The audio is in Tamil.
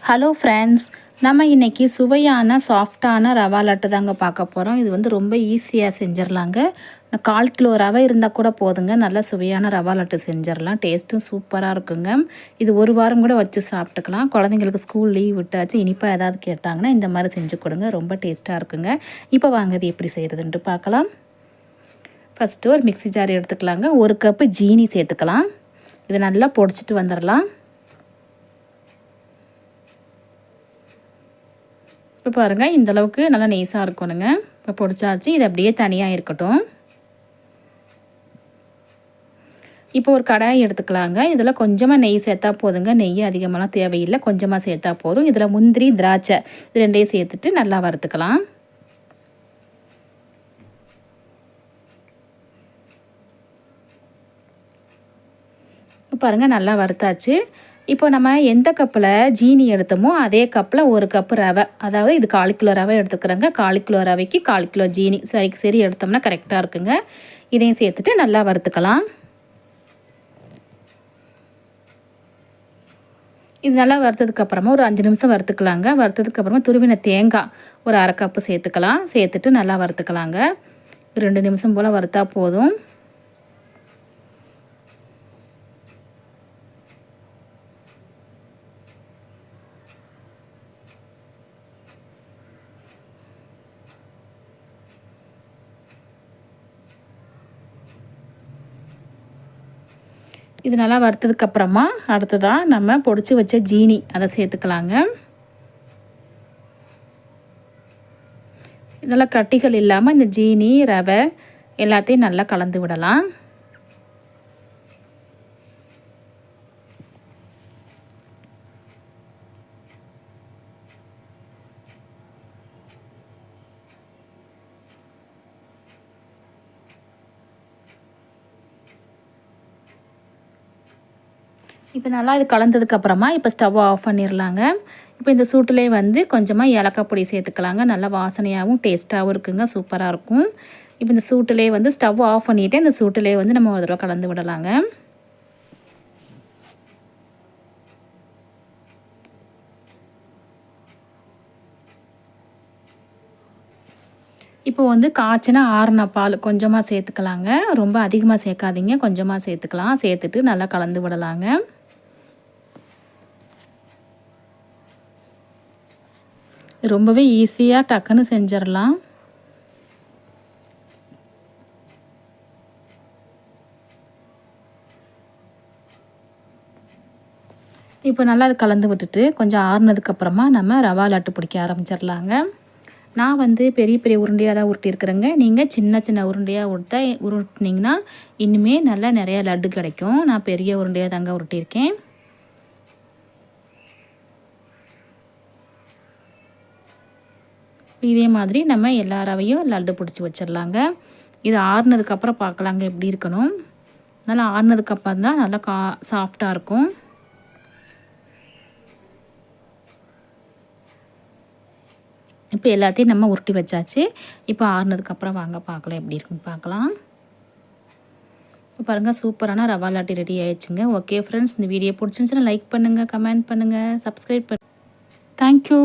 ஹலோ ஃப்ரெண்ட்ஸ், நம்ம இன்றைக்கி சுவையான சாஃப்டான ரவா லட்டு தாங்க பார்க்க போகிறோம். இது வந்து ரொம்ப ஈஸியாக செஞ்சிடலாங்க. 1/4 கிலோ ரவை இருந்தால் கூட போதுங்க, நல்ல சுவையான ரவா லட்டு செஞ்சிடலாம். டேஸ்ட்டும் சூப்பராக இருக்குங்க. இது ஒரு வாரம் கூட வச்சு சாப்பிட்டுக்கலாம். குழந்தைங்களுக்கு ஸ்கூல் லீவ் விட்டாச்சு, இனிப்பாக ஏதாவது கேட்டாங்கன்னா இந்த மாதிரி செஞ்சு கொடுங்க, ரொம்ப டேஸ்ட்டாக இருக்குங்க. இப்போ வாங்க இது எப்படி செய்கிறதுன்ட்டு பார்க்கலாம். ஃபஸ்ட்டு ஒரு மிக்ஸி ஜார் எடுத்துக்கலாங்க. 1 கப்பு ஜீனி சேர்த்துக்கலாம். இதை நல்லா பொடிச்சிட்டு வந்துடலாம். இப்போ பாருங்கள், இந்தளவுக்கு நல்லா நெய்ஸாக இருக்கணுங்க. இப்போ பொடிச்சாச்சு, இது அப்படியே தனியாக இருக்கட்டும். இப்போ ஒரு கடாய் எடுத்துக்கலாங்க. இதில் கொஞ்சமாக நெய் சேர்த்தா போதுங்க, நெய் அதிகமாகலாம் தேவையில்லை, கொஞ்சமாக சேர்த்தா போதும். இதில் முந்திரி, திராட்சை இது ரெண்டையும் சேர்த்துட்டு நல்லா வறுத்துக்கலாம். பாருங்கள், நல்லா வறுத்தாச்சு. இப்போ நம்ம எந்த கப்பில் ஜீனி எடுத்தோமோ அதே கப்பில் 1 கப்பு ரவை, அதாவது இது 1/4 கிலோ ரவை எடுத்துக்கிறேங்க. 1/4 கிலோ ரவைக்கு 1/4 கிலோ ஜீனி சரி எடுத்தோம்னா கரெக்டாக இருக்குங்க. இதையும் சேர்த்துட்டு நல்லா வறுத்துக்கலாம். இது நல்லா வறுத்ததுக்கப்புறமா ஒரு 5 நிமிஷம் வறுத்துக்கலாங்க. வறுத்ததுக்கப்புறமா துருவின தேங்காய் ஒரு 1/2 கப்பு சேர்த்துக்கலாம். சேர்த்துட்டு நல்லா வறுத்துக்கலாங்க. 2 நிமிஷம் போல் வறுத்தா போதும். இது நல்லா வறுத்ததுக்கப்புறமா அடுத்ததாக நம்ம பொடிச்சு வச்ச ஜீனி அதை சேர்த்துக்கலாங்க. நல்லா கட்டிகள் இல்லாமல் இந்த ஜீனி, ரவை எல்லாத்தையும் நல்லா கலந்து விடலாம். இப்போ நல்லா இது கலந்ததுக்கப்புறமா இப்போ ஸ்டவ் ஆஃப் பண்ணிடலாங்க. இப்போ இந்த சூட்டிலே வந்து கொஞ்சமாக ஏலக்காய் பொடி சேர்த்துக்கலாங்க. நல்லா வாசனையாகவும் டேஸ்ட்டாகவும் இருக்குங்க, சூப்பராக இருக்கும். இப்போ இந்த சூட்டிலே வந்து ஸ்டவ் ஆஃப் பண்ணிவிட்டு இந்த சூட்டிலே வந்து நம்ம ஒரு தடவை கலந்து விடலாங்க. இப்போ வந்து காய்ச்சின ஆறின பால் கொஞ்சமாக சேர்த்துக்கலாங்க. ரொம்ப அதிகமாக சேர்க்காதீங்க, கொஞ்சமாக சேர்த்துக்கலாம். சேர்த்துட்டு நல்லா கலந்து விடலாங்க. ரொம்பவே ஈஸியாக டக்குன்னு செஞ்சிடலாம். இப்போ நல்லா அது கலந்து விட்டுட்டு கொஞ்சம் ஆறுனதுக்கப்புறமா நம்ம ரவா லட்டு பிடிக்க ஆரம்பிச்சிடலாங்க. நான் வந்து பெரிய பெரிய உருண்டையாக தான் உருட்டியிருக்கிறேங்க. நீங்கள் சின்ன சின்ன உருண்டையாக உருட்டினீங்கன்னா இன்னுமே நல்லா நிறையா லட்டு கிடைக்கும். நான் பெரிய உருண்டையாக தாங்க உருட்டியிருக்கேன். இதே மாதிரி நம்ம எல்லா ரவையும் லட்டு பிடிச்சி வச்சிடலாங்க. இது ஆறுனதுக்கப்புறம் பார்க்கலாங்க எப்படி இருக்கணும். நல்லா ஆறுனதுக்கப்புறம் தான் நல்லா சாஃப்டாக இருக்கும். இப்போ எல்லாத்தையும் நம்ம உருட்டி வச்சாச்சு. இப்போ ஆறுனதுக்கப்புறம் வாங்க பார்க்கலாம் எப்படி இருக்குன்னு பார்க்கலாம். பாருங்கள், சூப்பரான ரவா லட்டு ரெடி ஆயிடுச்சுங்க. ஓகே ஃப்ரெண்ட்ஸ், இந்த வீடியோ பிடிச்சிருந்துச்சுன்னா லைக் பண்ணுங்கள், கமெண்ட் பண்ணுங்கள், சப்ஸ்கிரைப் பண்ணுங்கள். தேங்க்யூ.